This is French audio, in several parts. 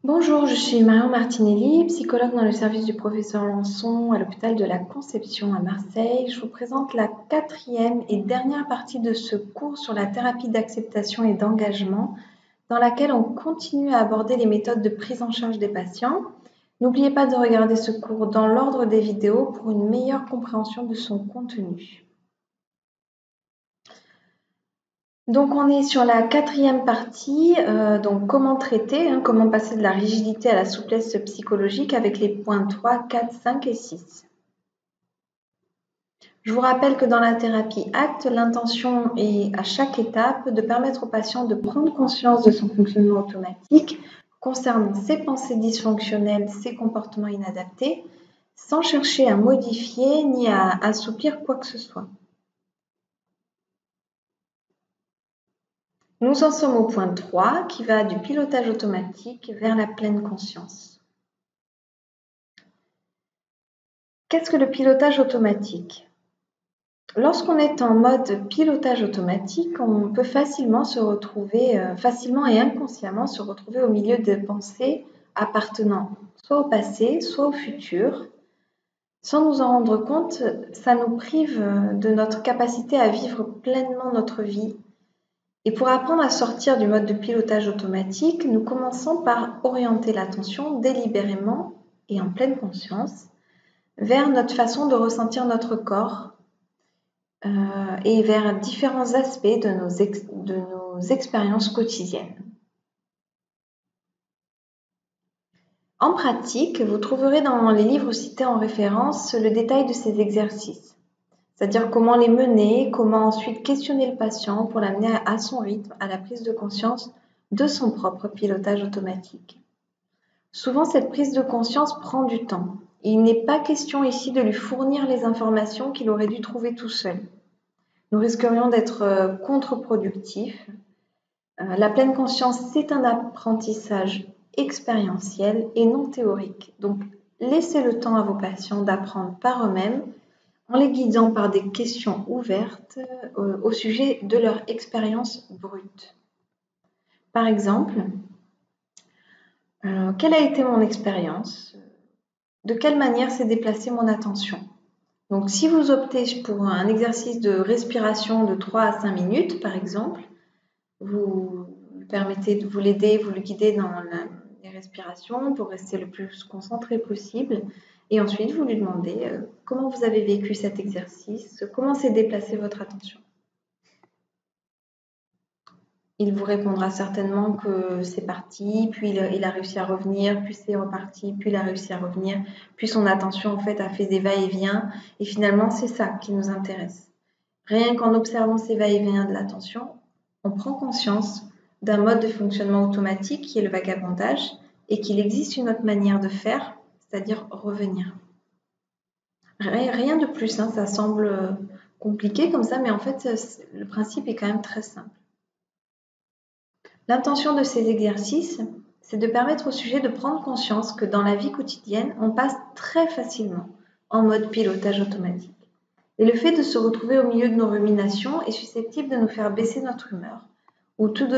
Bonjour, je suis Marion Martinelli, psychologue dans le service du professeur Lançon à l'hôpital de la Conception à Marseille. Je vous présente la 4e et dernière partie de ce cours sur la thérapie d'acceptation et d'engagement, dans laquelle on continue à aborder les méthodes de prise en charge des patients. N'oubliez pas de regarder ce cours dans l'ordre des vidéos pour une meilleure compréhension de son contenu. Donc on est sur la 4e partie, donc comment traiter, comment passer de la rigidité à la souplesse psychologique avec les points 3, 4, 5 et 6. Je vous rappelle que dans la thérapie ACT, l'intention est à chaque étape de permettre au patient de prendre conscience de son fonctionnement automatique concernant ses pensées dysfonctionnelles, ses comportements inadaptés, sans chercher à modifier ni à assouplir quoi que ce soit. Nous en sommes au point 3 qui va du pilotage automatique vers la pleine conscience. Qu'est-ce que le pilotage automatique? Lorsqu'on est en mode pilotage automatique, on peut facilement et inconsciemment se retrouver au milieu de pensées appartenant soit au passé, soit au futur. Sans nous en rendre compte, ça nous prive de notre capacité à vivre pleinement notre vie. Et pour apprendre à sortir du mode de pilotage automatique, nous commençons par orienter l'attention délibérément et en pleine conscience vers notre façon de ressentir notre corps et vers différents aspects de nos expériences quotidiennes. En pratique, vous trouverez dans les livres cités en référence le détail de ces exercices. C'est-à-dire comment les mener, comment ensuite questionner le patient pour l'amener à son rythme, à la prise de conscience de son propre pilotage automatique. Souvent, cette prise de conscience prend du temps. Il n'est pas question ici de lui fournir les informations qu'il aurait dû trouver tout seul. Nous risquerions d'être contre-productifs. La pleine conscience, c'est un apprentissage expérientiel et non théorique. Donc, laissez le temps à vos patients d'apprendre par eux-mêmes en les guidant par des questions ouvertes au sujet de leur expérience brute. Par exemple, quelle a été mon expérience? De quelle manière s'est déplacée mon attention? Donc, si vous optez pour un exercice de respiration de 3 à 5 minutes, par exemple, vous permettez de vous l'aider, vous le guidez dans les respirations pour rester le plus concentré possible. Et ensuite, vous lui demandez comment vous avez vécu cet exercice, comment s'est déplacée votre attention. Il vous répondra certainement que c'est parti, puis il a réussi à revenir, puis c'est reparti, puis il a réussi à revenir, puis son attention en fait a fait des va-et-vient, et finalement c'est ça qui nous intéresse. Rien qu'en observant ces va-et-vient de l'attention, on prend conscience d'un mode de fonctionnement automatique qui est le vagabondage et qu'il existe une autre manière de faire, c'est-à-dire revenir. Rien de plus, ça semble compliqué comme ça, mais en fait, le principe est quand même très simple. L'intention de ces exercices, c'est de permettre au sujet de prendre conscience que dans la vie quotidienne, on passe très facilement en mode pilotage automatique. Et le fait de se retrouver au milieu de nos ruminations est susceptible de nous faire baisser notre humeur, ou tout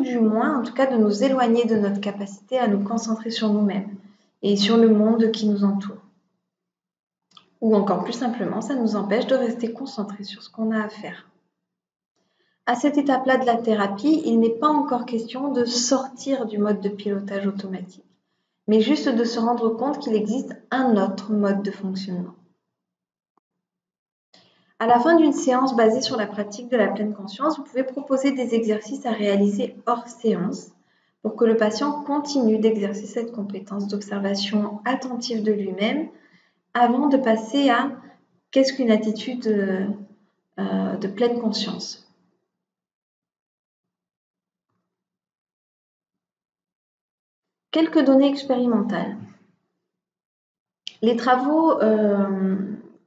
du moins, en tout cas, de nous éloigner de notre capacité à nous concentrer sur nous-mêmes et sur le monde qui nous entoure. Ou encore plus simplement, ça nous empêche de rester concentrés sur ce qu'on a à faire. À cette étape-là de la thérapie, il n'est pas encore question de sortir du mode de pilotage automatique, mais juste de se rendre compte qu'il existe un autre mode de fonctionnement. À la fin d'une séance basée sur la pratique de la pleine conscience, vous pouvez proposer des exercices à réaliser hors séance pour que le patient continue d'exercer cette compétence d'observation attentive de lui-même avant de passer à qu'est-ce qu'une attitude de pleine conscience. Quelques données expérimentales. Les travaux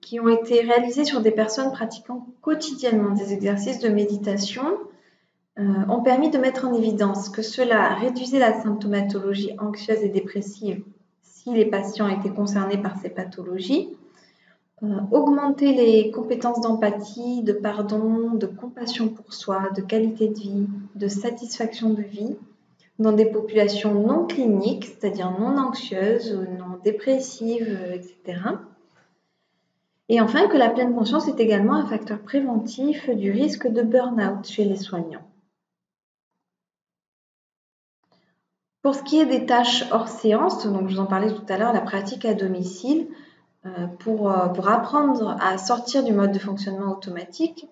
qui ont été réalisés sur des personnes pratiquant quotidiennement des exercices de méditation ont permis de mettre en évidence que cela réduisait la symptomatologie anxieuse et dépressive si les patients étaient concernés par ces pathologies, augmentait les compétences d'empathie, de pardon, de compassion pour soi, de qualité de vie, de satisfaction de vie, dans des populations non cliniques, c'est-à-dire non anxieuses, non dépressives, etc. Et enfin, que la pleine conscience est également un facteur préventif du risque de burn-out chez les soignants. Pour ce qui est des tâches hors séance, donc je vous en parlais tout à l'heure, la pratique à domicile, pour apprendre à sortir du mode de fonctionnement automatique,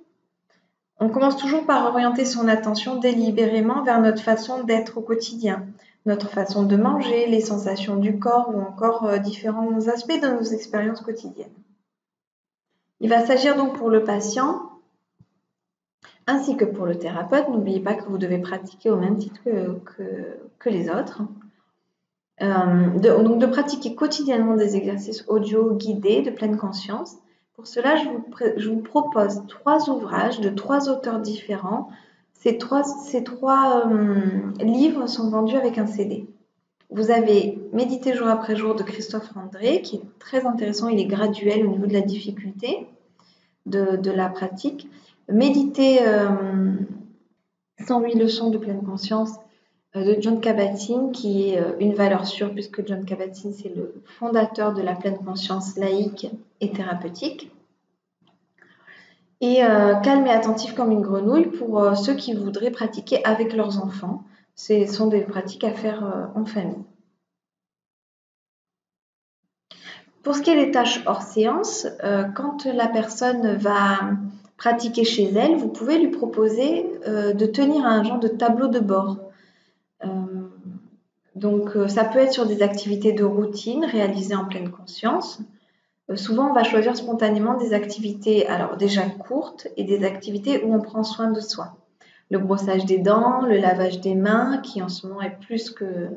on commence toujours par orienter son attention délibérément vers notre façon d'être au quotidien, notre façon de manger, les sensations du corps ou encore différents aspects de nos expériences quotidiennes. Il va s'agir donc pour le patient ainsi que pour le thérapeute. N'oubliez pas que vous devez pratiquer au même titre que les autres. Donc de pratiquer quotidiennement des exercices audio guidés de pleine conscience. Pour cela, je vous propose 3 ouvrages de 3 auteurs différents. Ces trois livres sont vendus avec un CD. Vous avez Méditer jour après jour de Christophe André, qui est très intéressant, il est graduel au niveau de la difficulté de la pratique. Méditer 108 leçons de pleine conscience de Jon Kabat-Zinn, qui est une valeur sûre, puisque Jon Kabat-Zinn, c'est le fondateur de la pleine conscience laïque et thérapeutique. Et calme et attentif comme une grenouille pour ceux qui voudraient pratiquer avec leurs enfants. Ce sont des pratiques à faire en famille. Pour ce qui est des tâches hors séance, quand la personne va pratiquer chez elle, vous pouvez lui proposer de tenir un genre de tableau de bord. Donc, ça peut être sur des activités de routine réalisées en pleine conscience. Souvent, on va choisir spontanément des activités, alors déjà courtes, et des activités où on prend soin de soi. Le brossage des dents, le lavage des mains, qui en ce moment est plus que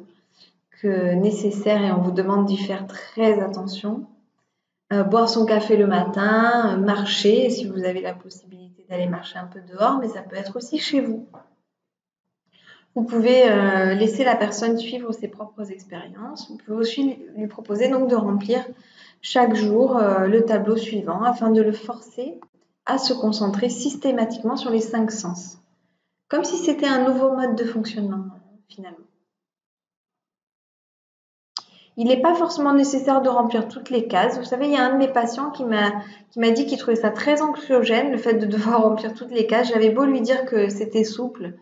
nécessaire et on vous demande d'y faire très attention. Boire son café le matin, marcher, si vous avez la possibilité d'aller marcher un peu dehors, mais ça peut être aussi chez vous. Vous pouvez laisser la personne suivre ses propres expériences. Vous pouvez aussi lui proposer donc de remplir chaque jour le tableau suivant afin de le forcer à se concentrer systématiquement sur les 5 sens. Comme si c'était un nouveau mode de fonctionnement finalement. Il n'est pas forcément nécessaire de remplir toutes les cases. Vous savez, il y a un de mes patients qui m'a dit qu'il trouvait ça très anxiogène, le fait de devoir remplir toutes les cases. J'avais beau lui dire que c'était souple.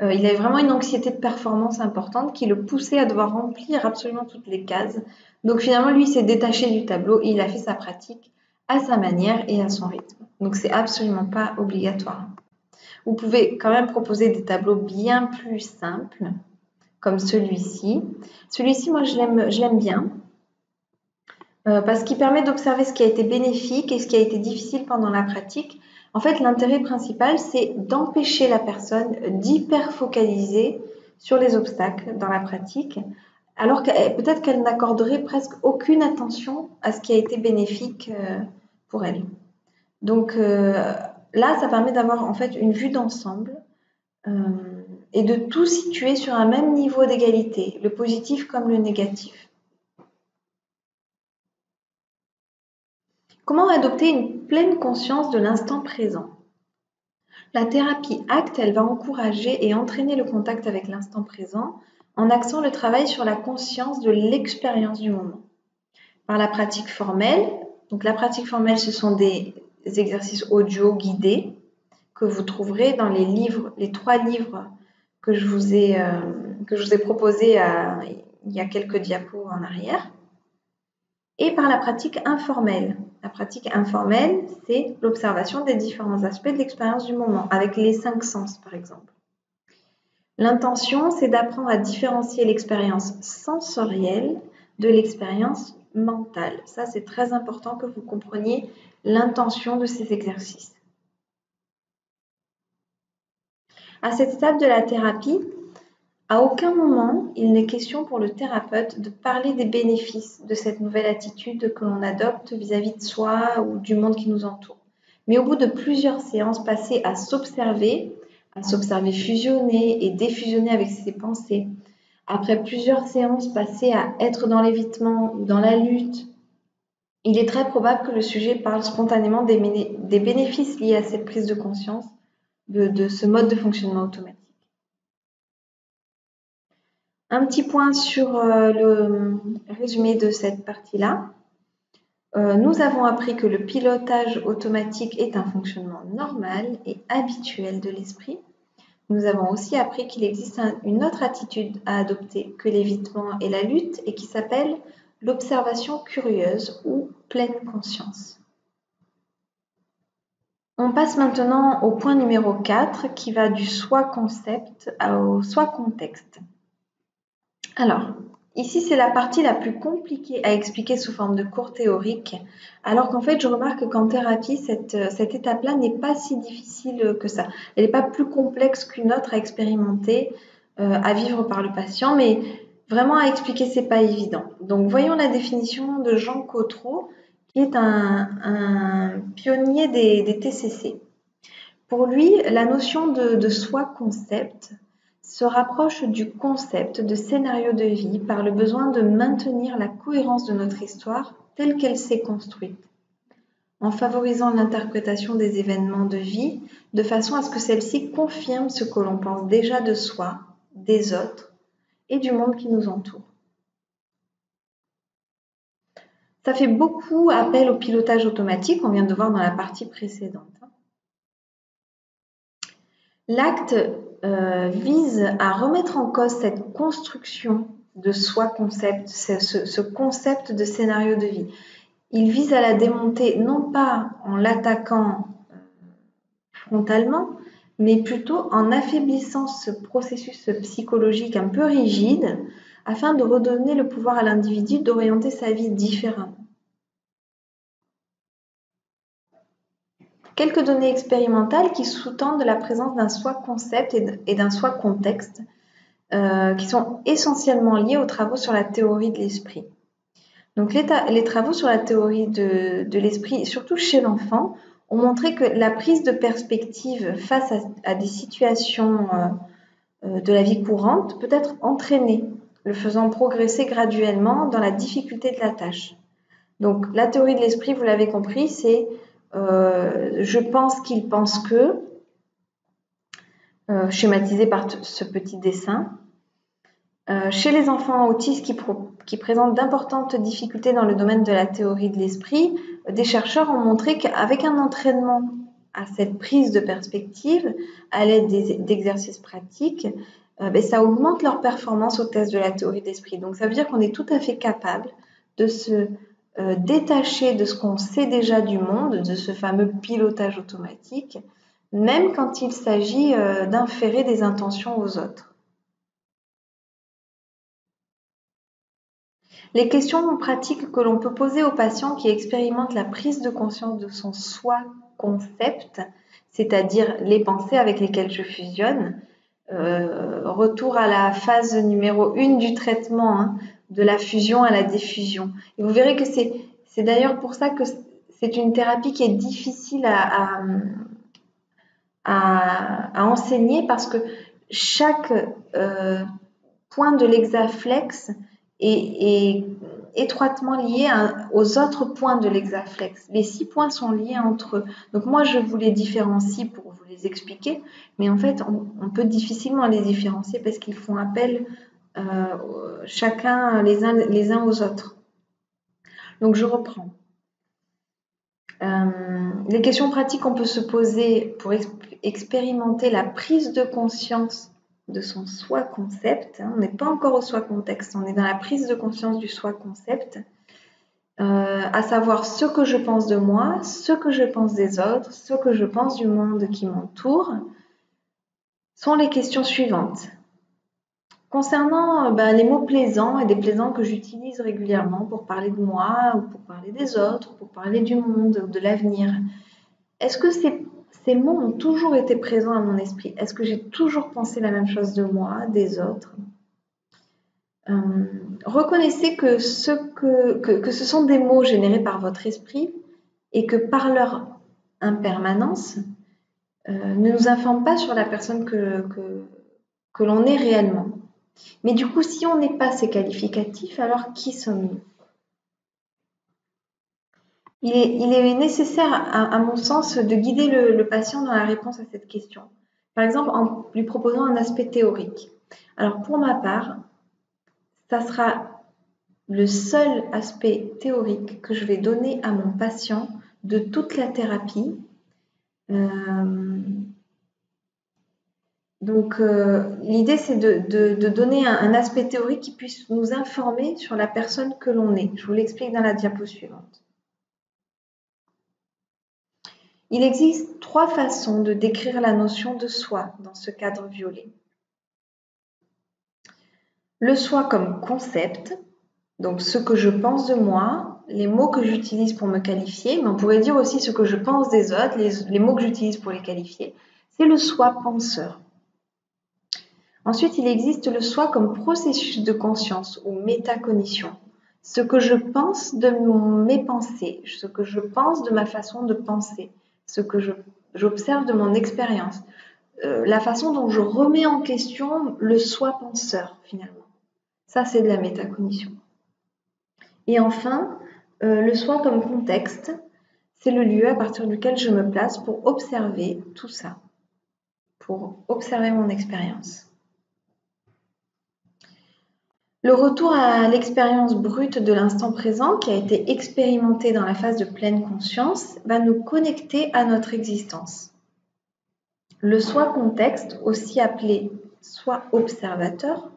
Il avait vraiment une anxiété de performance importante qui le poussait à devoir remplir absolument toutes les cases. Donc finalement, lui, il s'est détaché du tableau et il a fait sa pratique à sa manière et à son rythme. Donc c'est absolument pas obligatoire. Vous pouvez quand même proposer des tableaux bien plus simples, comme celui-ci. Celui-ci, moi, je l'aime bien parce qu'il permet d'observer ce qui a été bénéfique et ce qui a été difficile pendant la pratique. En fait, l'intérêt principal, c'est d'empêcher la personne d'hyper-focaliser sur les obstacles dans la pratique, alors que peut-être qu'elle n'accorderait presque aucune attention à ce qui a été bénéfique pour elle. Donc là, ça permet d'avoir en fait une vue d'ensemble et de tout situer sur un même niveau d'égalité, le positif comme le négatif. Comment adopter une pleine conscience de l'instant présent? La thérapie ACT, elle va encourager et entraîner le contact avec l'instant présent en axant le travail sur la conscience de l'expérience du moment. Par la pratique formelle, donc la pratique formelle, ce sont des exercices audio guidés que vous trouverez dans les 3 livres que je vous ai proposés il y a quelques diapos en arrière. Et par la pratique informelle. La pratique informelle, c'est l'observation des différents aspects de l'expérience du moment, avec les 5 sens par exemple. L'intention, c'est d'apprendre à différencier l'expérience sensorielle de l'expérience mentale. Ça, c'est très important que vous compreniez l'intention de ces exercices. À cette étape de la thérapie, à aucun moment, il n'est question pour le thérapeute de parler des bénéfices de cette nouvelle attitude que l'on adopte vis-à-vis de soi ou du monde qui nous entoure. Mais au bout de plusieurs séances passées à s'observer fusionner et défusionner avec ses pensées, après plusieurs séances passées à être dans l'évitement ou dans la lutte, il est très probable que le sujet parle spontanément des bénéfices liés à cette prise de conscience de ce mode de fonctionnement automatique. Un petit point sur le résumé de cette partie-là. Nous avons appris que le pilotage automatique est un fonctionnement normal et habituel de l'esprit. Nous avons aussi appris qu'il existe une autre attitude à adopter que l'évitement et la lutte et qui s'appelle l'observation curieuse ou pleine conscience. On passe maintenant au point numéro 4 qui va du soi-concept au soi-contexte. Alors, ici c'est la partie la plus compliquée à expliquer sous forme de cours théorique, alors qu'en fait je remarque qu'en thérapie cette étape-là n'est pas si difficile que ça. Elle n'est pas plus complexe qu'une autre à expérimenter, à vivre par le patient, mais vraiment à expliquer c'est pas évident. Donc voyons la définition de Jean Cotreau, qui est un pionnier des TCC. Pour lui, la notion de soi-concept se rapproche du concept de scénario de vie par le besoin de maintenir la cohérence de notre histoire telle qu'elle s'est construite, en favorisant l'interprétation des événements de vie de façon à ce que celle-ci confirme ce que l'on pense déjà de soi, des autres et du monde qui nous entoure. Ça fait beaucoup appel au pilotage automatique, on vient de voir dans la partie précédente. L'acte vise à remettre en cause cette construction de soi-concept, ce concept de scénario de vie. Il vise à la démonter non pas en l'attaquant frontalement, mais plutôt en affaiblissant ce processus psychologique un peu rigide afin de redonner le pouvoir à l'individu d'orienter sa vie différemment. Quelques données expérimentales qui sous-tendent la présence d'un soi-concept et d'un soi-contexte qui sont essentiellement liés aux travaux sur la théorie de l'esprit. Donc les travaux sur la théorie de l'esprit, surtout chez l'enfant, ont montré que la prise de perspective face à des situations de la vie courante peut être entraînée, le faisant progresser graduellement dans la difficulté de la tâche. Donc la théorie de l'esprit, vous l'avez compris, c'est je pense qu'il pense que, schématisé par ce petit dessin. Chez les enfants autistes qui présentent d'importantes difficultés dans le domaine de la théorie de l'esprit, des chercheurs ont montré qu'avec un entraînement à cette prise de perspective, à l'aide d'exercices pratiques, ça augmente leur performance au test de la théorie de l'esprit. Donc ça veut dire qu'on est tout à fait capable de se détacher de ce qu'on sait déjà du monde, de ce fameux pilotage automatique, même quand il s'agit d'inférer des intentions aux autres. Les questions pratiques que l'on peut poser aux patients qui expérimentent la prise de conscience de son soi-concept, c'est-à-dire les pensées avec lesquelles je fusionne, retour à la phase numéro 1 du traitement, de la fusion à la diffusion. Et vous verrez que c'est d'ailleurs pour ça que c'est une thérapie qui est difficile à enseigner parce que chaque point de l'hexaflex est étroitement lié aux autres points de l'hexaflex. Les 6 points sont liés entre eux. Donc moi, je vous les différencie pour vous les expliquer, mais en fait, on peut difficilement les différencier parce qu'ils font appel chacun les uns aux autres. Donc je reprends. Les questions pratiques qu'on peut se poser pour expérimenter la prise de conscience de son soi-concept. On n'est pas encore au soi-contexte, on est dans la prise de conscience du soi-concept, à savoir ce que je pense de moi, ce que je pense des autres, ce que je pense du monde qui m'entoure, sont les questions suivantes. Concernant les mots plaisants et déplaisants que j'utilise régulièrement pour parler de moi ou pour parler des autres, pour parler du monde ou de l'avenir, est-ce que ces mots ont toujours été présents à mon esprit? Est-ce que j'ai toujours pensé la même chose de moi, des autres? Reconnaissez que ce sont des mots générés par votre esprit et que par leur impermanence, ne nous informent pas sur la personne que l'on est réellement. Mais du coup, si on n'est pas ces qualificatifs, alors qui sommes-nous? Il est nécessaire, à mon sens, de guider le patient dans la réponse à cette question. Par exemple, en lui proposant un aspect théorique. Alors, pour ma part, ça sera le seul aspect théorique que je vais donner à mon patient de toute la thérapie. Donc, l'idée, c'est de donner un aspect théorique qui puisse nous informer sur la personne que l'on est. Je vous l'explique dans la diapo suivante. Il existe 3 façons de décrire la notion de soi dans ce cadre violet. Le soi comme concept, donc ce que je pense de moi, les mots que j'utilise pour me qualifier, mais on pourrait dire aussi ce que je pense des autres, les mots que j'utilise pour les qualifier, c'est le soi penseur. Ensuite, il existe le soi comme processus de conscience ou métacognition. Ce que je pense de mes pensées, ce que je pense de ma façon de penser, ce que j'observe de mon expérience, la façon dont je remets en question le soi penseur finalement. Ça, c'est de la métacognition. Et enfin, le soi comme contexte, c'est le lieu à partir duquel je me place pour observer tout ça, pour observer mon expérience. Le retour à l'expérience brute de l'instant présent, qui a été expérimentée dans la phase de pleine conscience, va nous connecter à notre existence. Le soi contexte, aussi appelé soi observateur,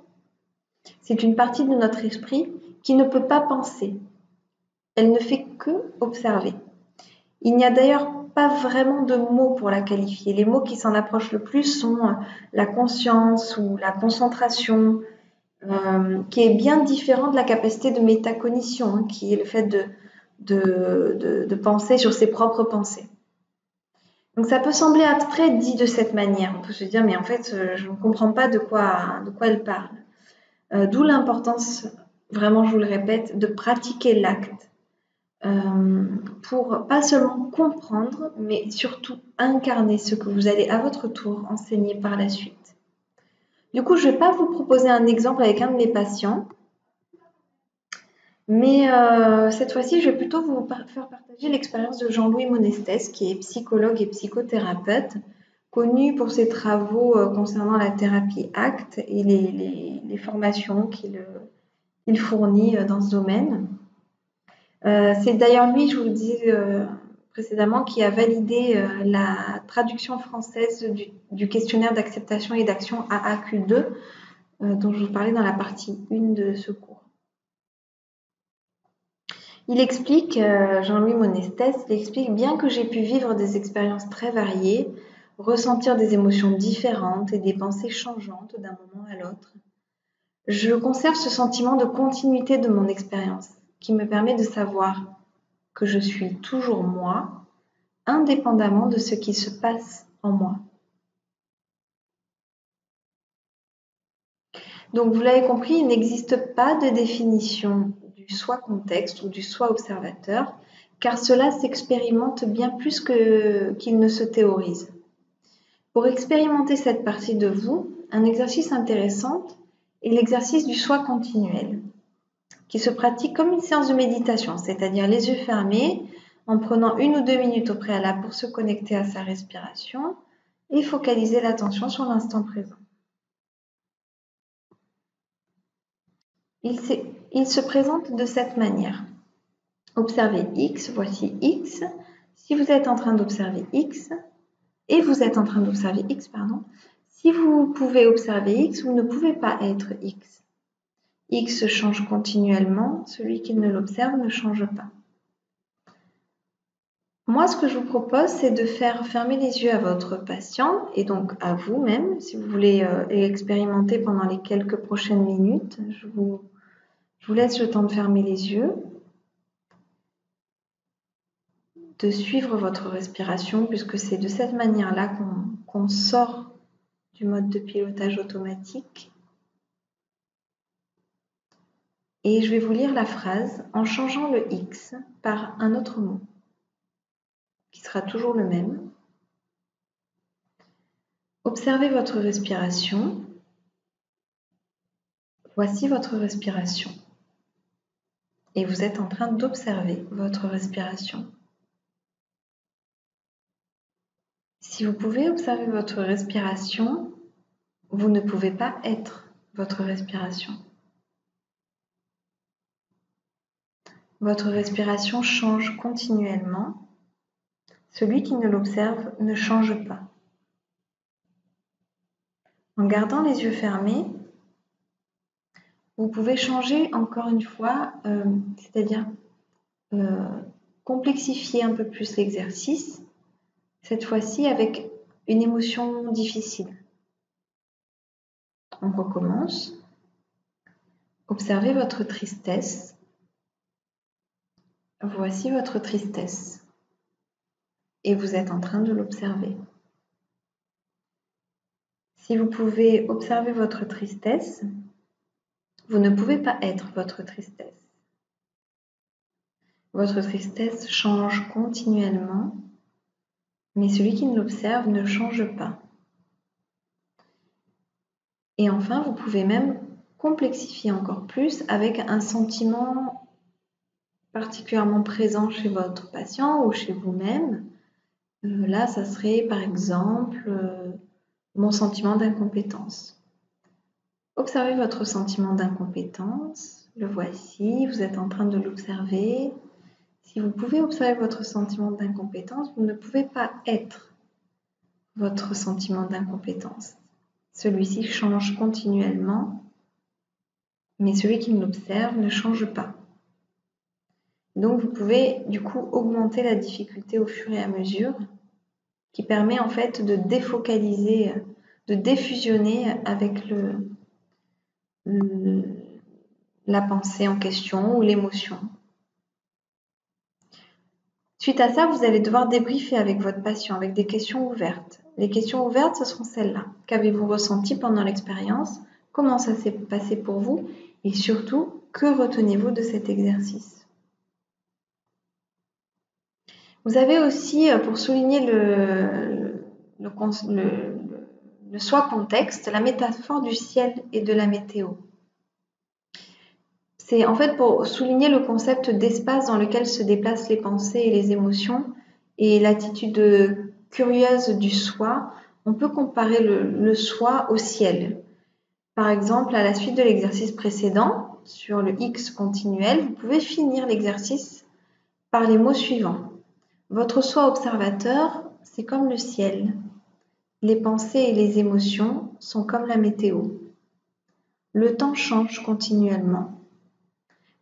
c'est une partie de notre esprit qui ne peut pas penser. Elle ne fait que observer. Il n'y a d'ailleurs pas vraiment de mots pour la qualifier. Les mots qui s'en approchent le plus sont la conscience ou la concentration, qui est bien différent de la capacité de métacognition, hein, qui est le fait de penser sur ses propres pensées. Donc ça peut sembler abstrait dit de cette manière. On peut se dire, mais en fait, je ne comprends pas de quoi elle parle. D'où l'importance, vraiment, je vous le répète, de pratiquer l'acte pour pas seulement comprendre, mais surtout incarner ce que vous allez à votre tour enseigner par la suite. Du coup, je ne vais pas vous proposer un exemple avec un de mes patients, mais cette fois-ci, je vais plutôt vous faire partager l'expérience de Jean-Louis Monestès, qui est psychologue et psychothérapeute, connu pour ses travaux concernant la thérapie ACT et les formations qu'il fournit dans ce domaine. C'est d'ailleurs lui, je vous le disais précédemment, qui a validé la traduction française du questionnaire d'acceptation et d'action AAQ2, dont je vous parlais dans la partie 1 de ce cours. Il explique, Jean-Louis Monestès, il explique, bien que j'ai pu vivre des expériences très variées, ressentir des émotions différentes et des pensées changeantes d'un moment à l'autre, je conserve ce sentiment de continuité de mon expérience qui me permet de savoir que je suis toujours moi, indépendamment de ce qui se passe en moi. Donc vous l'avez compris, il n'existe pas de définition du soi contexte ou du soi observateur, car cela s'expérimente bien plus qu'il ne se théorise. Pour expérimenter cette partie de vous, un exercice intéressant est l'exercice du soi continuel, qui se pratique comme une séance de méditation, c'est-à-dire les yeux fermés, en prenant 1 ou 2 minutes au préalable pour se connecter à sa respiration et focaliser l'attention sur l'instant présent. Il se présente de cette manière. Observez X, voici X. Si vous êtes en train d'observer X, et vous êtes en train d'observer X, pardon, si vous pouvez observer X, vous ne pouvez pas être X. X change continuellement, celui qui ne l'observe ne change pas. Moi, ce que je vous propose, c'est de faire fermer les yeux à votre patient et donc à vous-même, si vous voulez expérimenter pendant les quelques prochaines minutes. Je vous laisse le temps de fermer les yeux, de suivre votre respiration, puisque c'est de cette manière-là qu'on sort du mode de pilotage automatique. Et je vais vous lire la phrase en changeant le X par un autre mot, qui sera toujours le même. Observez votre respiration. Voici votre respiration. Et vous êtes en train d'observer votre respiration. Si vous pouvez observer votre respiration, vous ne pouvez pas être votre respiration. Votre respiration change continuellement. Celui qui ne l'observe ne change pas. En gardant les yeux fermés, vous pouvez changer encore une fois, c'est-à-dire complexifier un peu plus l'exercice, cette fois-ci avec une émotion difficile. On recommence. Observez votre tristesse. Voici votre tristesse. Et vous êtes en train de l'observer. Si vous pouvez observer votre tristesse, vous ne pouvez pas être votre tristesse. Votre tristesse change continuellement, mais celui qui l'observe ne change pas. Et enfin, vous pouvez même complexifier encore plus avec un sentiment particulièrement présent chez votre patient ou chez vous-même. Là, ça serait par exemple mon sentiment d'incompétence. Observez votre sentiment d'incompétence. Le voici, vous êtes en train de l'observer. Si vous pouvez observer votre sentiment d'incompétence, vous ne pouvez pas être votre sentiment d'incompétence. Celui-ci change continuellement, mais celui qui l'observe ne change pas. Donc, vous pouvez du coup augmenter la difficulté au fur et à mesure, qui permet en fait de défocaliser, de défusionner avec la pensée en question ou l'émotion. Suite à ça, vous allez devoir débriefer avec votre patient avec des questions ouvertes. Les questions ouvertes, ce seront celles-là. Qu'avez-vous ressenti pendant l'expérience? Comment ça s'est passé pour vous? Et surtout, que retenez-vous de cet exercice? Vous avez aussi, pour souligner le soi contexte, la métaphore du ciel et de la météo. C'est en fait pour souligner le concept d'espace dans lequel se déplacent les pensées et les émotions et l'attitude curieuse du soi. On peut comparer le soi au ciel. Par exemple, à la suite de l'exercice précédent, sur le X continuel, vous pouvez finir l'exercice par les mots suivants. Votre soi observateur, c'est comme le ciel. Les pensées et les émotions sont comme la météo. Le temps change continuellement.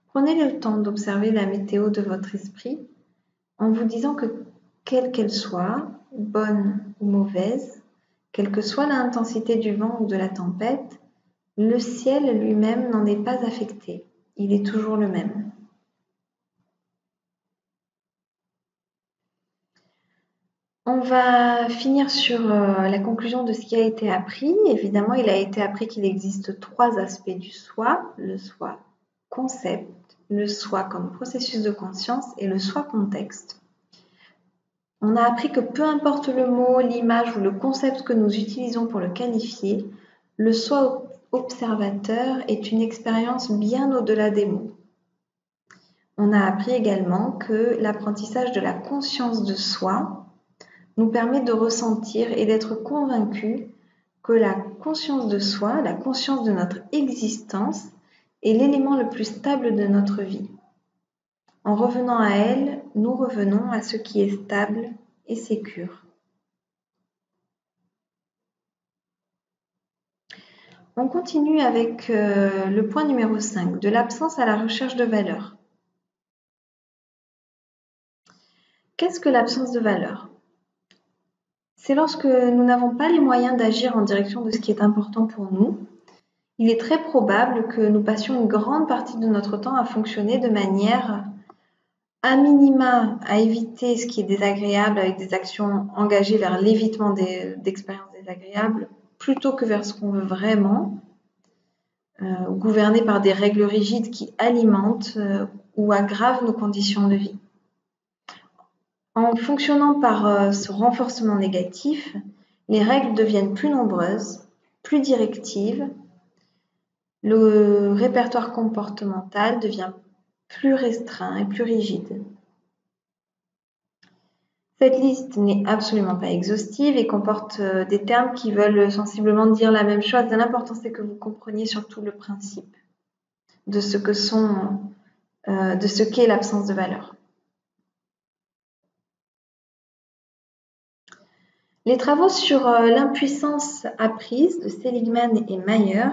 Prenez le temps d'observer la météo de votre esprit en vous disant que, quelle qu'elle soit, bonne ou mauvaise, quelle que soit l'intensité du vent ou de la tempête, le ciel lui-même n'en est pas affecté. Il est toujours le même. On va finir sur la conclusion de ce qui a été appris. Évidemment, il a été appris qu'il existe 3 aspects du soi, le soi concept, le soi comme processus de conscience et le soi contexte. On a appris que peu importe le mot, l'image ou le concept que nous utilisons pour le qualifier, le soi observateur est une expérience bien au-delà des mots. On a appris également que l'apprentissage de la conscience de soi nous permet de ressentir et d'être convaincu que la conscience de soi, la conscience de notre existence, est l'élément le plus stable de notre vie. En revenant à elle, nous revenons à ce qui est stable et sécure. On continue avec le point numéro 5, de l'absence à la recherche de valeur. Qu'est-ce que l'absence de valeur? C'est lorsque nous n'avons pas les moyens d'agir en direction de ce qui est important pour nous. Il est très probable que nous passions une grande partie de notre temps à fonctionner de manière à minima à éviter ce qui est désagréable avec des actions engagées vers l'évitement d'expériences désagréables plutôt que vers ce qu'on veut vraiment, gouverné par des règles rigides qui alimentent ou aggravent nos conditions de vie. En fonctionnant par ce renforcement négatif, les règles deviennent plus nombreuses, plus directives, le répertoire comportemental devient plus restreint et plus rigide. Cette liste n'est absolument pas exhaustive et comporte des termes qui veulent sensiblement dire la même chose. L'important, c'est que vous compreniez surtout le principe de ce que sont de ce qu'est l'absence de valeur. Les travaux sur l'impuissance apprise de Seligman et Mayer,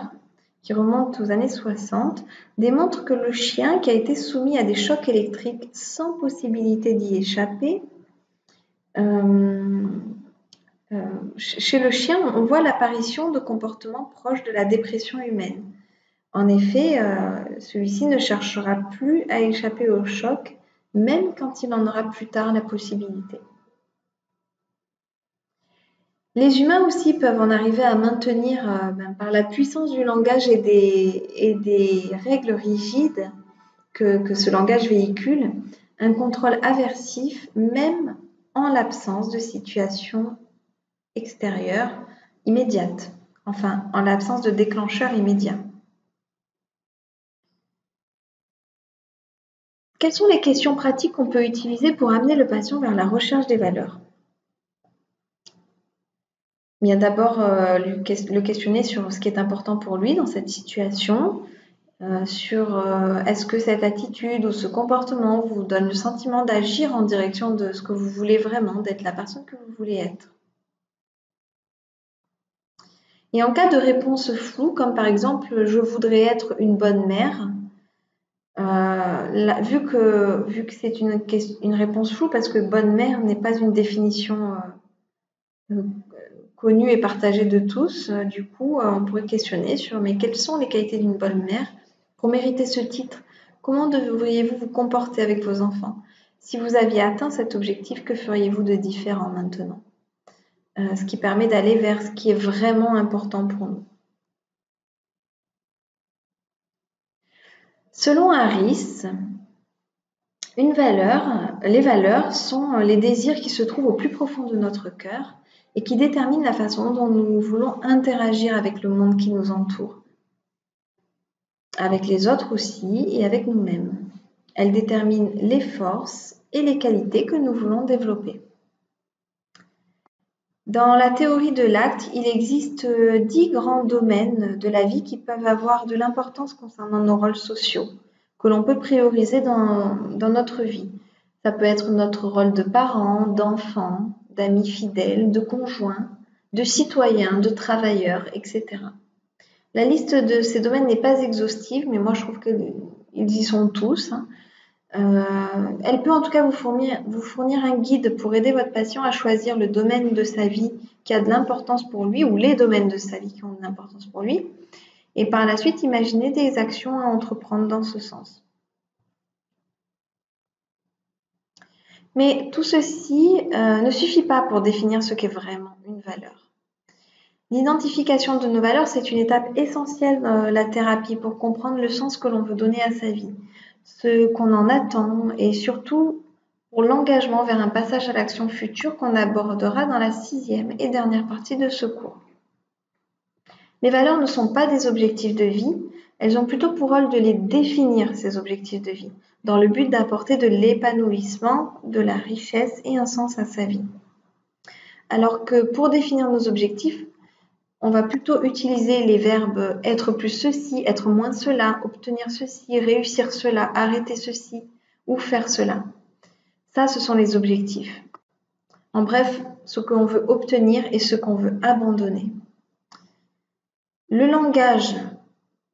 qui remontent aux années 60, démontrent que le chien qui a été soumis à des chocs électriques sans possibilité d'y échapper, chez le chien, on voit l'apparition de comportements proches de la dépression humaine. En effet, celui-ci ne cherchera plus à échapper au choc, même quand il en aura plus tard la possibilité. Les humains aussi peuvent en arriver à maintenir, par la puissance du langage et des règles rigides que ce langage véhicule, un contrôle aversif, même en l'absence de situation extérieure immédiate, enfin en l'absence de déclencheur immédiat. Quelles sont les questions pratiques qu'on peut utiliser pour amener le patient vers la recherche des valeurs? Bien d'abord le questionner sur ce qui est important pour lui dans cette situation, sur est-ce que cette attitude ou ce comportement vous donne le sentiment d'agir en direction de ce que vous voulez vraiment, d'être la personne que vous voulez être. Et en cas de réponse floue, comme par exemple je voudrais être une bonne mère, vu que c'est une réponse floue, parce que bonne mère n'est pas une définition connue et partagée de tous, du coup on pourrait questionner sur mais quelles sont les qualités d'une bonne mère pour mériter ce titre? Comment devriez-vous vous comporter avec vos enfants? Si vous aviez atteint cet objectif, que feriez-vous de différent maintenant? Ce qui permet d'aller vers ce qui est vraiment important pour nous. Selon Harris, les valeurs sont les désirs qui se trouvent au plus profond de notre cœur et qui déterminent la façon dont nous voulons interagir avec le monde qui nous entoure, avec les autres aussi et avec nous-mêmes. Elles déterminent les forces et les qualités que nous voulons développer. Dans la théorie de l'acte, il existe 10 grands domaines de la vie qui peuvent avoir de l'importance concernant nos rôles sociaux, que l'on peut prioriser dans notre vie. Ça peut être notre rôle de parent, d'enfant, d'ami fidèle, de conjoint, de citoyen, de travailleur, etc. La liste de ces domaines n'est pas exhaustive, mais moi je trouve qu'ils y sont tous. Elle peut en tout cas vous fournir un guide pour aider votre patient à choisir le domaine de sa vie qui a de l'importance pour lui ou les domaines de sa vie qui ont de l'importance pour lui. Et par la suite, imaginez des actions à entreprendre dans ce sens. Mais tout ceci ne suffit pas pour définir ce qu'est vraiment une valeur. L'identification de nos valeurs, c'est une étape essentielle dans la thérapie pour comprendre le sens que l'on veut donner à sa vie, ce qu'on en attend et surtout pour l'engagement vers un passage à l'action future qu'on abordera dans la 6e et dernière partie de ce cours. Les valeurs ne sont pas des objectifs de vie, elles ont plutôt pour rôle de les définir, ces objectifs de vie, dans le but d'apporter de l'épanouissement, de la richesse et un sens à sa vie. Alors que pour définir nos objectifs, on va plutôt utiliser les verbes être plus ceci, être moins cela, obtenir ceci, réussir cela, arrêter ceci ou faire cela. Ça, ce sont les objectifs. En bref, ce qu'on veut obtenir et ce qu'on veut abandonner. Le langage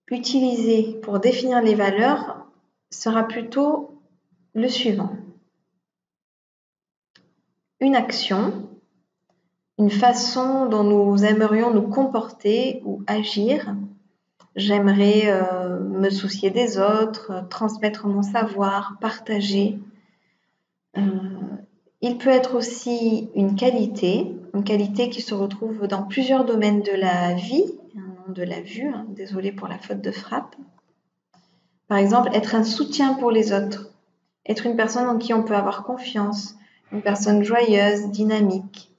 utilisé pour définir les valeurs sera plutôt le suivant. Une action, une façon dont nous aimerions nous comporter ou agir. J'aimerais me soucier des autres, transmettre mon savoir, partager. Il peut être aussi une qualité qui se retrouve dans plusieurs domaines de la vie, de la vue, désolée pour la faute de frappe. Par exemple, être un soutien pour les autres, être une personne en qui on peut avoir confiance, une personne joyeuse, dynamique.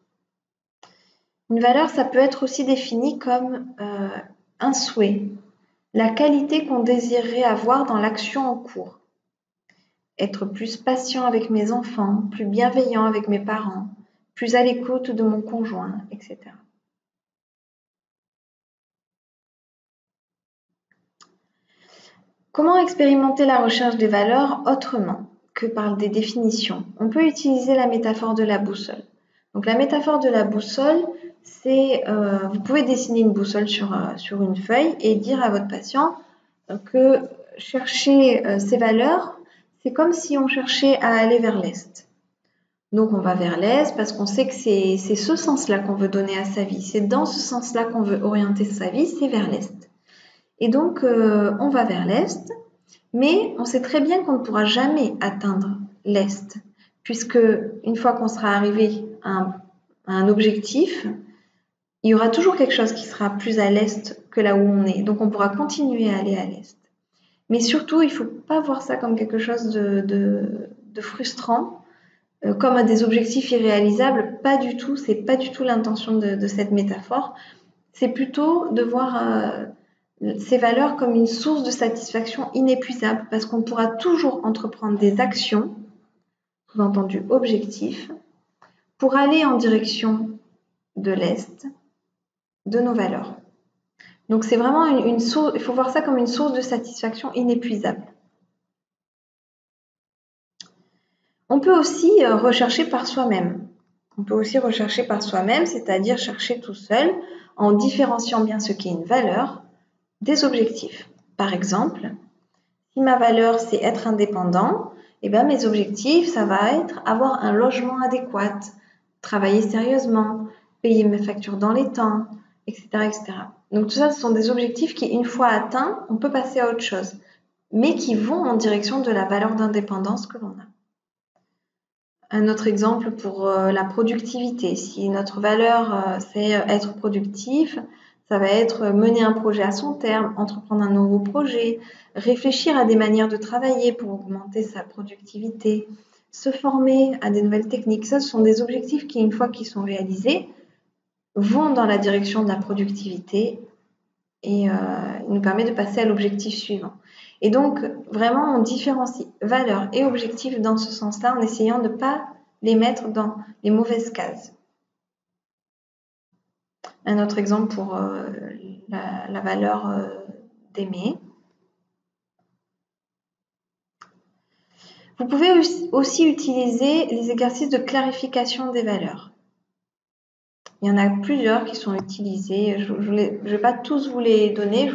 Une valeur, ça peut être aussi défini comme un souhait, la qualité qu'on désirerait avoir dans l'action en cours. Être plus patient avec mes enfants, plus bienveillant avec mes parents, plus à l'écoute de mon conjoint, etc. Comment expérimenter la recherche des valeurs autrement que par des définitions? On peut utiliser la métaphore de la boussole. Donc la métaphore de la boussole, c'est, vous pouvez dessiner une boussole sur une feuille et dire à votre patient que chercher ces valeurs, c'est comme si on cherchait à aller vers l'Est. Donc on va vers l'Est parce qu'on sait que c'est ce sens-là qu'on veut donner à sa vie. C'est dans ce sens-là qu'on veut orienter sa vie, c'est vers l'Est. Et donc on va vers l'Est, mais on sait très bien qu'on ne pourra jamais atteindre l'Est, puisque une fois qu'on sera arrivé à un objectif, il y aura toujours quelque chose qui sera plus à l'Est que là où on est. Donc on pourra continuer à aller à l'Est. Mais surtout, il ne faut pas voir ça comme quelque chose de frustrant, comme des objectifs irréalisables. Pas du tout, c'est pas du tout l'intention de cette métaphore. C'est plutôt de voir ces valeurs comme une source de satisfaction inépuisable, parce qu'on pourra toujours entreprendre des actions, sous-entendu objectifs, pour aller en direction de l'Est, de nos valeurs. Donc c'est vraiment une source, il faut voir ça comme une source de satisfaction inépuisable. On peut aussi rechercher par soi-même. On peut aussi rechercher par soi-même, c'est-à-dire chercher tout seul, en différenciant bien ce qu'est une valeur des objectifs. Par exemple, si ma valeur c'est être indépendant, eh bien mes objectifs, ça va être avoir un logement adéquat, travailler sérieusement, payer mes factures dans les temps, etc., etc. Donc tout ça, ce sont des objectifs qui, une fois atteints, on peut passer à autre chose, mais qui vont en direction de la valeur d'indépendance que l'on a. Un autre exemple pour la productivité. Si notre valeur, c'est être productif, ça va être mener un projet à son terme, entreprendre un nouveau projet, réfléchir à des manières de travailler pour augmenter sa productivité, se former à des nouvelles techniques. Ça, ce sont des objectifs qui, une fois qu'ils sont réalisés, vont dans la direction de la productivité et nous permet de passer à l'objectif suivant. Et donc, vraiment, on différencie valeurs et objectifs dans ce sens-là en essayant de ne pas les mettre dans les mauvaises cases. Un autre exemple pour la valeur d'aimer. Vous pouvez aussi utiliser les exercices de clarification des valeurs. Il y en a plusieurs qui sont utilisés. Je ne vais pas tous vous les donner.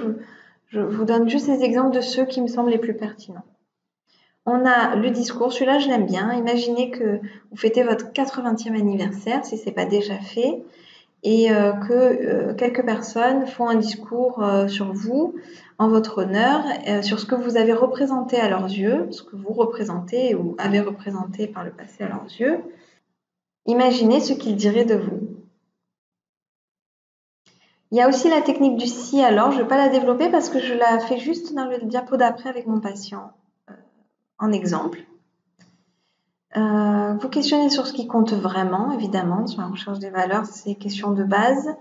Je vous donne juste les exemples de ceux qui me semblent les plus pertinents. On a le discours, celui-là je l'aime bien. Imaginez que vous fêtez votre 80e anniversaire, si ce n'est pas déjà fait, et que quelques personnes font un discours sur vous, en votre honneur, sur ce que vous avez représenté à leurs yeux, ce que vous représentez ou avez représenté par le passé à leurs yeux. Imaginez ce qu'ils diraient de vous. Il y a aussi la technique du si alors, je ne vais pas la développer parce que je la fais juste dans le diapo d'après avec mon patient en exemple. Vous questionnez sur ce qui compte vraiment, évidemment, sur la recherche des valeurs, c'est question de base.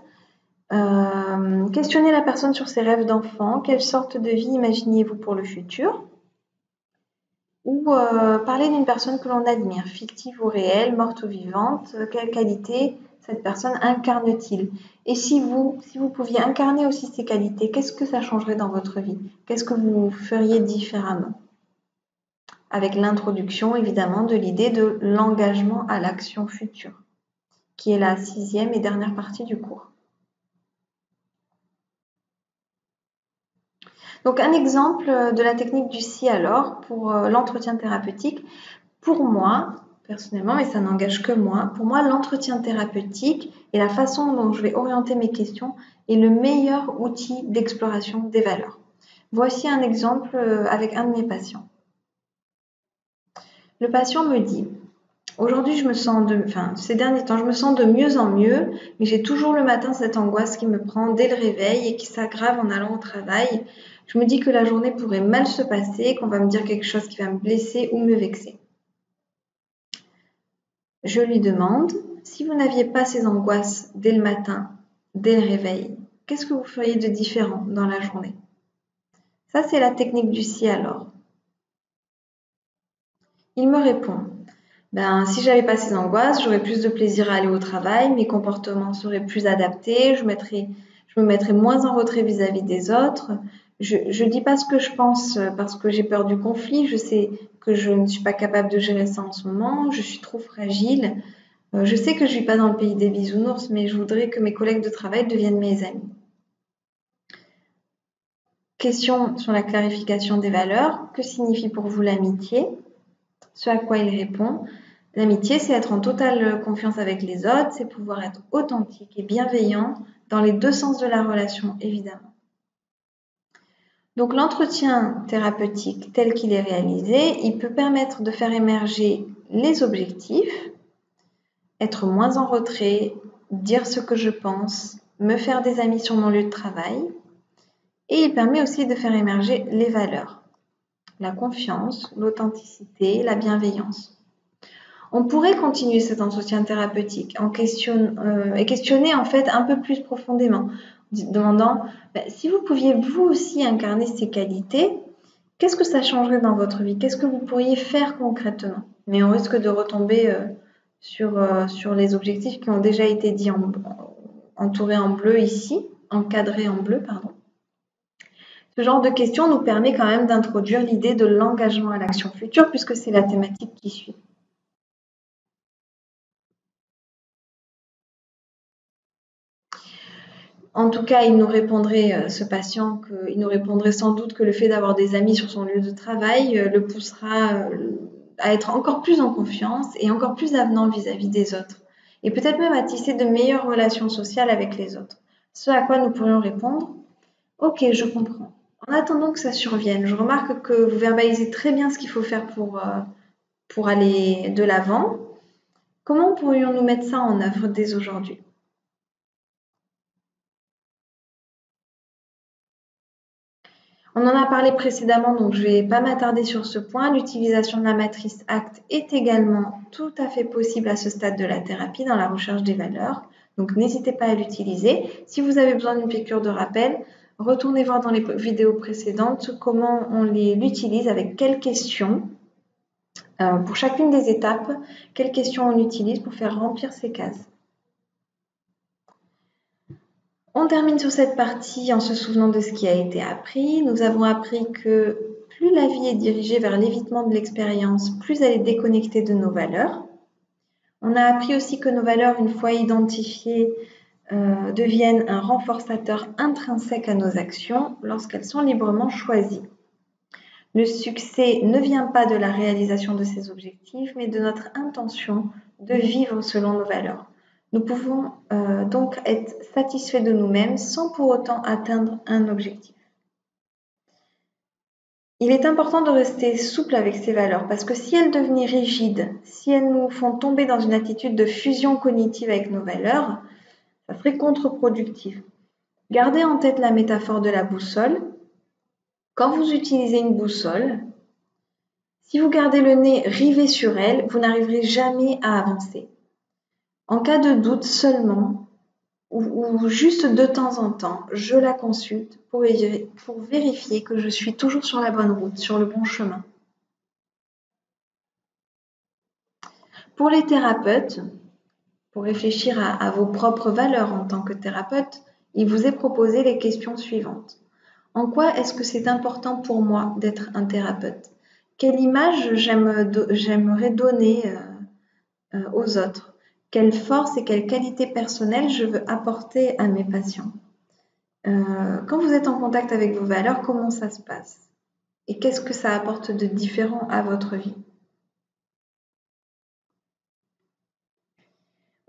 Questionnez la personne sur ses rêves d'enfant, quelle sorte de vie imaginez-vous pour le futur? Ou parler d'une personne que l'on admire, fictive ou réelle, morte ou vivante, quelle qualité cette personne incarne-t-il? Et si vous pouviez incarner aussi ces qualités, qu'est-ce que ça changerait dans votre vie? Qu'est-ce que vous feriez différemment? Avec l'introduction, évidemment, de l'idée de l'engagement à l'action future, qui est la 6e et dernière partie du cours. Donc, un exemple de la technique du si alors pour l'entretien thérapeutique. Pour moi, personnellement, mais ça n'engage que moi, pour moi, l'entretien thérapeutique et la façon dont je vais orienter mes questions est le meilleur outil d'exploration des valeurs. Voici un exemple avec un de mes patients. Le patient me dit: aujourd'hui, ces derniers temps, je me sens de mieux en mieux, mais j'ai toujours le matin cette angoisse qui me prend dès le réveil et qui s'aggrave en allant au travail. Je me dis que la journée pourrait mal se passer, qu'on va me dire quelque chose qui va me blesser ou me vexer. Je lui demande: si vous n'aviez pas ces angoisses dès le matin, dès le réveil, qu'est-ce que vous feriez de différent dans la journée? Ça, c'est la technique du si alors. Il me répond: si j'avais pas ces angoisses, j'aurais plus de plaisir à aller au travail, mes comportements seraient plus adaptés, je me mettrais moins en retrait vis-à-vis des autres, Je dis pas ce que je pense parce que j'ai peur du conflit. Je sais que je ne suis pas capable de gérer ça en ce moment. Je suis trop fragile. Je sais que je vis pas dans le pays des bisounours, mais je voudrais que mes collègues de travail deviennent mes amis. Question sur la clarification des valeurs. Que signifie pour vous l'amitié? Ce à quoi il répond. L'amitié, c'est être en totale confiance avec les autres, c'est pouvoir être authentique et bienveillant dans les deux sens de la relation, évidemment. Donc l'entretien thérapeutique tel qu'il est réalisé, il peut permettre de faire émerger les objectifs, être moins en retrait, dire ce que je pense, me faire des amis sur mon lieu de travail. Et il permet aussi de faire émerger les valeurs, la confiance, l'authenticité, la bienveillance. On pourrait continuer cet entretien thérapeutique et questionner en fait un peu plus profondément, demandant si vous pouviez vous aussi incarner ces qualités, qu'est-ce que ça changerait dans votre vie? Qu'est-ce que vous pourriez faire concrètement? Mais on risque de retomber sur les objectifs qui ont déjà été dits entourés en bleu ici, encadrés en bleu, pardon. Ce genre de questions nous permet quand même d'introduire l'idée de l'engagement à l'action future puisque c'est la thématique qui suit. En tout cas, ce patient, il nous répondrait sans doute que le fait d'avoir des amis sur son lieu de travail le poussera à être encore plus en confiance et encore plus avenant vis-à-vis des autres. Et peut-être même à tisser de meilleures relations sociales avec les autres. Ce à quoi nous pourrions répondre, ok, je comprends. En attendant que ça survienne, je remarque que vous verbalisez très bien ce qu'il faut faire pour aller de l'avant. Comment pourrions-nous mettre ça en œuvre dès aujourd'hui? On en a parlé précédemment, donc je ne vais pas m'attarder sur ce point. L'utilisation de la matrice ACT est également tout à fait possible à ce stade de la thérapie dans la recherche des valeurs. Donc n'hésitez pas à l'utiliser. Si vous avez besoin d'une piqûre de rappel, retournez voir dans les vidéos précédentes comment on l'utilise, avec quelles questions, pour chacune des étapes, quelles questions on utilise pour faire remplir ces cases. On termine sur cette partie en se souvenant de ce qui a été appris. Nous avons appris que plus la vie est dirigée vers l'évitement de l'expérience, plus elle est déconnectée de nos valeurs. On a appris aussi que nos valeurs, une fois identifiées, deviennent un renforçateur intrinsèque à nos actions lorsqu'elles sont librement choisies. Le succès ne vient pas de la réalisation de ces objectifs, mais de notre intention de vivre selon nos valeurs. Nous pouvons donc être satisfaits de nous-mêmes sans pour autant atteindre un objectif. Il est important de rester souple avec ces valeurs parce que si elles devenaient rigides, si elles nous font tomber dans une attitude de fusion cognitive avec nos valeurs, ça serait contre-productif. Gardez en tête la métaphore de la boussole. Quand vous utilisez une boussole, si vous gardez le nez rivé sur elle, vous n'arriverez jamais à avancer. En cas de doute seulement, ou juste de temps en temps, je la consulte pour vérifier que je suis toujours sur la bonne route, sur le bon chemin. Pour les thérapeutes, pour réfléchir à vos propres valeurs en tant que thérapeute, il vous est proposé les questions suivantes. En quoi est-ce que c'est important pour moi d'être un thérapeute? Quelle image j'aimerais donner aux autres? Quelle force et quelle qualité personnelle je veux apporter à mes patients? Quand vous êtes en contact avec vos valeurs, comment ça se passe? Et qu'est-ce que ça apporte de différent à votre vie?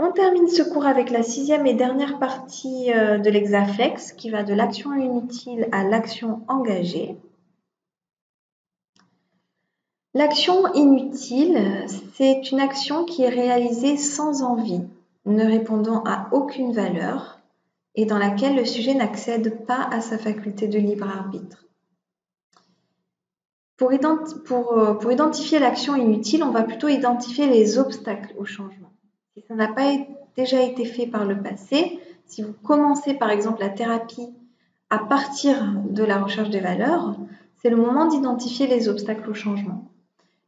On termine ce cours avec la 6e et dernière partie de l'Hexaflex qui va de l'action inutile à l'action engagée. L'action inutile, c'est une action qui est réalisée sans envie, ne répondant à aucune valeur et dans laquelle le sujet n'accède pas à sa faculté de libre arbitre. Pour identifier l'action inutile, on va plutôt identifier les obstacles au changement. Si ça n'a pas déjà été fait par le passé, si vous commencez par exemple la thérapie à partir de la recherche des valeurs, c'est le moment d'identifier les obstacles au changement.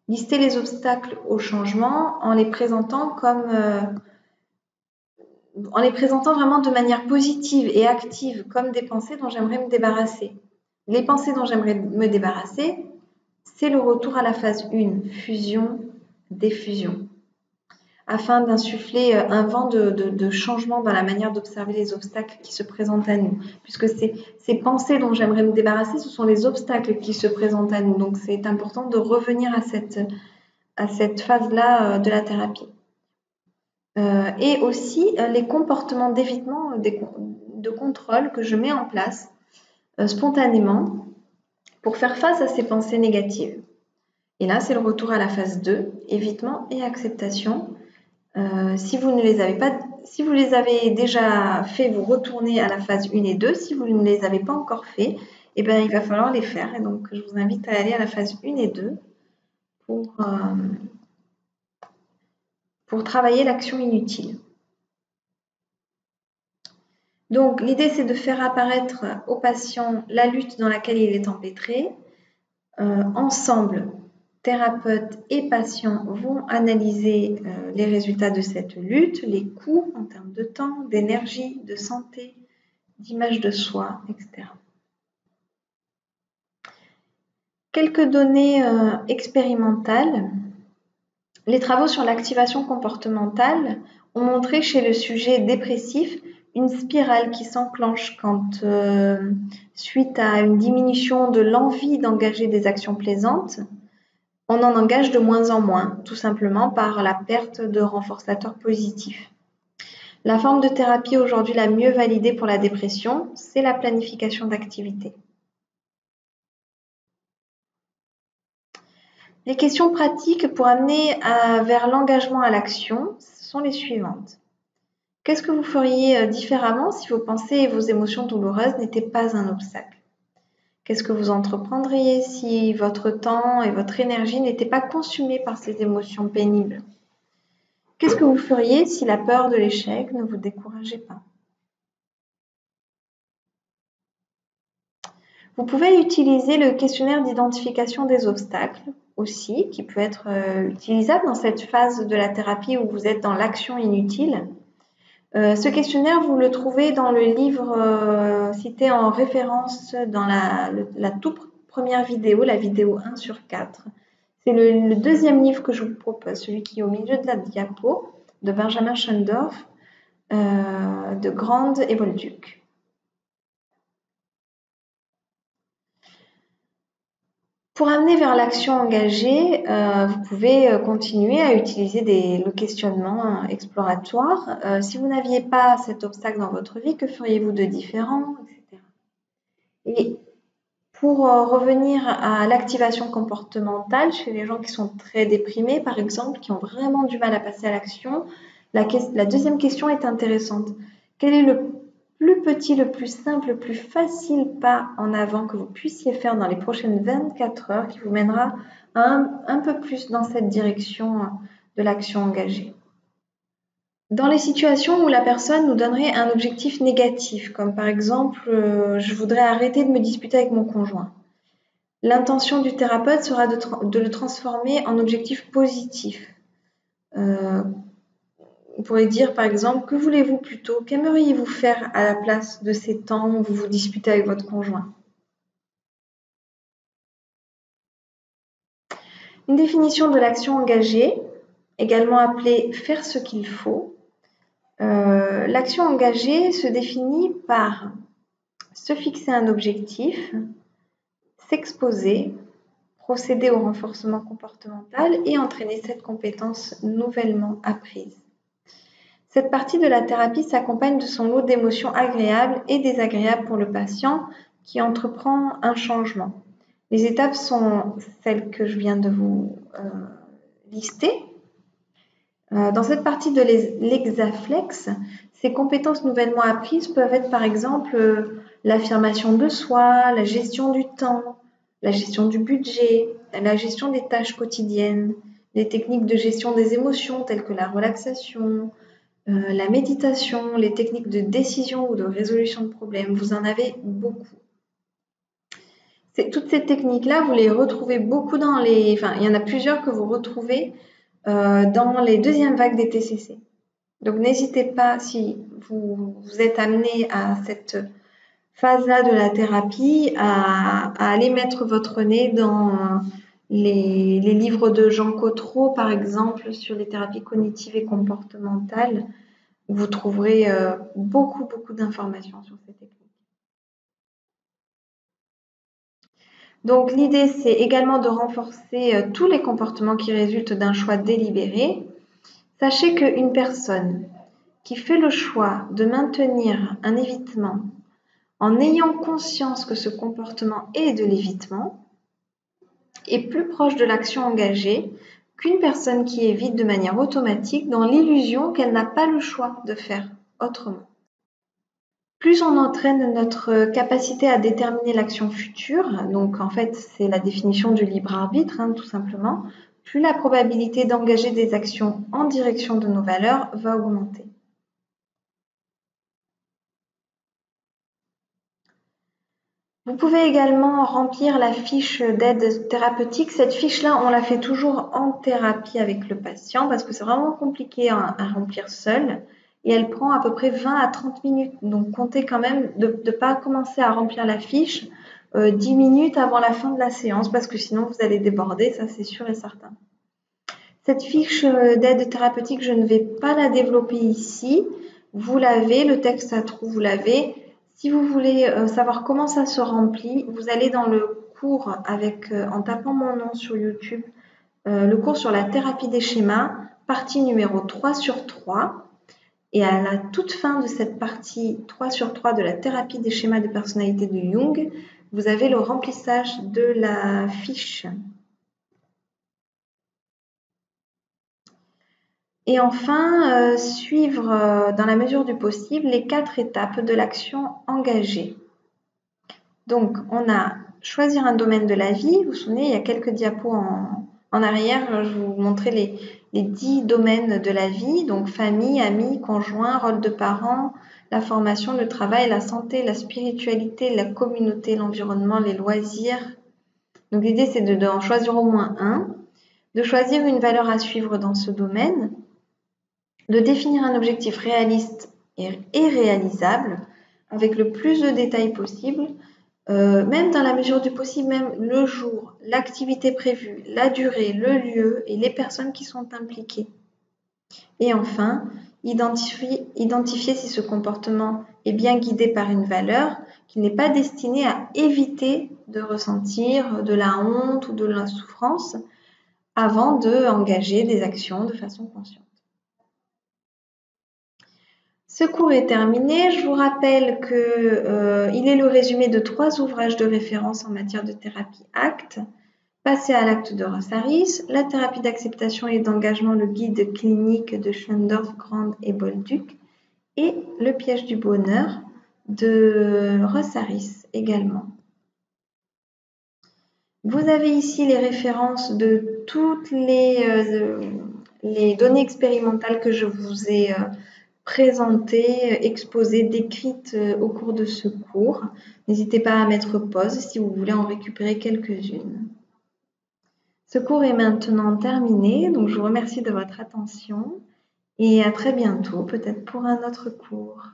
Lister les obstacles au changement en les présentant vraiment de manière positive et active, comme des pensées dont j'aimerais me débarrasser. les pensées dont j'aimerais me débarrasser, c'est le retour à la phase 1, fusion, diffusion, afin d'insuffler un vent de changement dans la manière d'observer les obstacles qui se présentent à nous. Puisque ces pensées dont j'aimerais me débarrasser, ce sont les obstacles qui se présentent à nous. Donc c'est important de revenir à cette phase-là de la thérapie. Et aussi les comportements d'évitement, de contrôle que je mets en place spontanément pour faire face à ces pensées négatives. Et là, c'est le retour à la phase 2, évitement et acceptation. Si vous les avez déjà fait, vous retournez à la phase 1 et 2. Si vous ne les avez pas encore fait, eh bien, il va falloir les faire. Et donc, je vous invite à aller à la phase 1 et 2 pour travailler l'action inutile. Donc, l'idée, c'est de faire apparaître au patient la lutte dans laquelle il est empêtré. Ensemble, thérapeute et patient vont analyser les résultats de cette lutte, les coûts en termes de temps, d'énergie, de santé, d'image de soi, etc. Quelques données expérimentales. Les travaux sur l'activation comportementale ont montré chez le sujet dépressif une spirale qui s'enclenche quand, suite à une diminution de l'envie d'engager des actions plaisantes, on en engage de moins en moins, tout simplement par la perte de renforçateurs positifs. La forme de thérapie aujourd'hui la mieux validée pour la dépression, c'est la planification d'activité. Les questions pratiques pour amener vers l'engagement à l'action sont les suivantes. Qu'est-ce que vous feriez différemment si vos pensées et vos émotions douloureuses n'étaient pas un obstacle? Qu'est-ce que vous entreprendriez si votre temps et votre énergie n'étaient pas consumés par ces émotions pénibles? Qu'est-ce que vous feriez si la peur de l'échec ne vous décourageait pas? Vous pouvez utiliser le questionnaire d'identification des obstacles aussi, qui peut être utilisable dans cette phase de la thérapie où vous êtes dans l'action inutile. Ce questionnaire, vous le trouvez dans le livre cité en référence dans la toute première vidéo, la vidéo 1 sur 4. C'est le deuxième livre que je vous propose, celui qui est au milieu de la diapo, de Benjamin Schoendorf, de Grand et Bolduc. Pour amener vers l'action engagée, vous pouvez continuer à utiliser le questionnement exploratoire. Si vous n'aviez pas cet obstacle dans votre vie, que feriez-vous de différent, etc. Et pour revenir à l'activation comportementale chez les gens qui sont très déprimés, par exemple, qui ont vraiment du mal à passer à l'action, la deuxième question est intéressante. Quel est le plus petit, le plus simple, le plus facile pas en avant que vous puissiez faire dans les prochaines 24 heures qui vous mènera un peu plus dans cette direction de l'action engagée? Dans les situations où la personne nous donnerait un objectif négatif, comme par exemple je voudrais arrêter de me disputer avec mon conjoint, l'intention du thérapeute sera de le transformer en objectif positif. On pourrait dire par exemple, que voulez-vous plutôt? Qu'aimeriez-vous faire à la place de ces temps où vous vous disputez avec votre conjoint? Une définition de l'action engagée, également appelée faire ce qu'il faut. L'action engagée se définit par se fixer un objectif, s'exposer, procéder au renforcement comportemental et entraîner cette compétence nouvellement apprise. Cette partie de la thérapie s'accompagne de son lot d'émotions agréables et désagréables pour le patient qui entreprend un changement. Les étapes sont celles que je viens de vous lister. Dans cette partie de l'hexaflex, ces compétences nouvellement apprises peuvent être par exemple l'affirmation de soi, la gestion du temps, la gestion du budget, la gestion des tâches quotidiennes, les techniques de gestion des émotions telles que la relaxation, la méditation, les techniques de décision ou de résolution de problèmes. Vous en avez beaucoup. Toutes ces techniques-là, vous les retrouvez beaucoup il y en a plusieurs que vous retrouvez dans les deuxièmes vagues des TCC. Donc n'hésitez pas, si vous êtes amené à cette phase-là de la thérapie à aller mettre votre nez dans les livres de Jean Cotreau, par exemple, sur les thérapies cognitives et comportementales. Vous trouverez beaucoup d'informations sur ces techniques. Donc l'idée, c'est également de renforcer tous les comportements qui résultent d'un choix délibéré. Sachez qu'une personne qui fait le choix de maintenir un évitement en ayant conscience que ce comportement est de l'évitement est plus proche de l'action engagée qu'une personne qui évite de manière automatique dans l'illusion qu'elle n'a pas le choix de faire autrement. Plus on entraîne notre capacité à déterminer l'action future, donc en fait c'est la définition du libre arbitre, tout simplement, plus la probabilité d'engager des actions en direction de nos valeurs va augmenter. Vous pouvez également remplir la fiche d'aide thérapeutique. Cette fiche-là, on la fait toujours en thérapie avec le patient parce que c'est vraiment compliqué à remplir seul. Et elle prend à peu près 20 à 30 minutes. Donc, comptez quand même de ne pas commencer à remplir la fiche 10 minutes avant la fin de la séance parce que sinon, vous allez déborder, ça c'est sûr et certain. Cette fiche d'aide thérapeutique, je ne vais pas la développer ici. Vous l'avez, le texte à trous, vous l'avez. Si vous voulez savoir comment ça se remplit, vous allez dans le cours en tapant mon nom sur YouTube, le cours sur la thérapie des schémas, partie numéro 3 sur 3. Et à la toute fin de cette partie 3 sur 3 de la thérapie des schémas de personnalité de Jung, vous avez le remplissage de la fiche. Et enfin, suivre dans la mesure du possible les 4 étapes de l'action engagée. Donc, on a choisir un domaine de la vie. Vous vous souvenez, il y a quelques diapos en arrière, je vous montrais les 10 domaines de la vie. Donc, famille, amis, conjoint, rôle de parent, la formation, le travail, la santé, la spiritualité, la communauté, l'environnement, les loisirs. Donc, l'idée, c'est d'en choisir au moins un, de choisir une valeur à suivre dans ce domaine, de définir un objectif réaliste et réalisable avec le plus de détails possible, même dans la mesure du possible, même le jour, l'activité prévue, la durée, le lieu et les personnes qui sont impliquées. Et enfin, identifier si ce comportement est bien guidé par une valeur qui n'est pas destinée à éviter de ressentir de la honte ou de la souffrance avant d'engager des actions de façon consciente. Ce cours est terminé. Je vous rappelle qu'il est le résumé de 3 ouvrages de référence en matière de thérapie ACT. Passer à l'acte de Rossaris, la thérapie d'acceptation et d'engagement, le guide clinique de Schlendorf, Grand et Bolduc, et le piège du bonheur de Rossaris également. Vous avez ici les références de toutes les données expérimentales que je vous ai présentées, exposées, décrites au cours de ce cours. N'hésitez pas à mettre pause si vous voulez en récupérer quelques-unes. Ce cours est maintenant terminé, donc je vous remercie de votre attention et à très bientôt, peut-être pour un autre cours.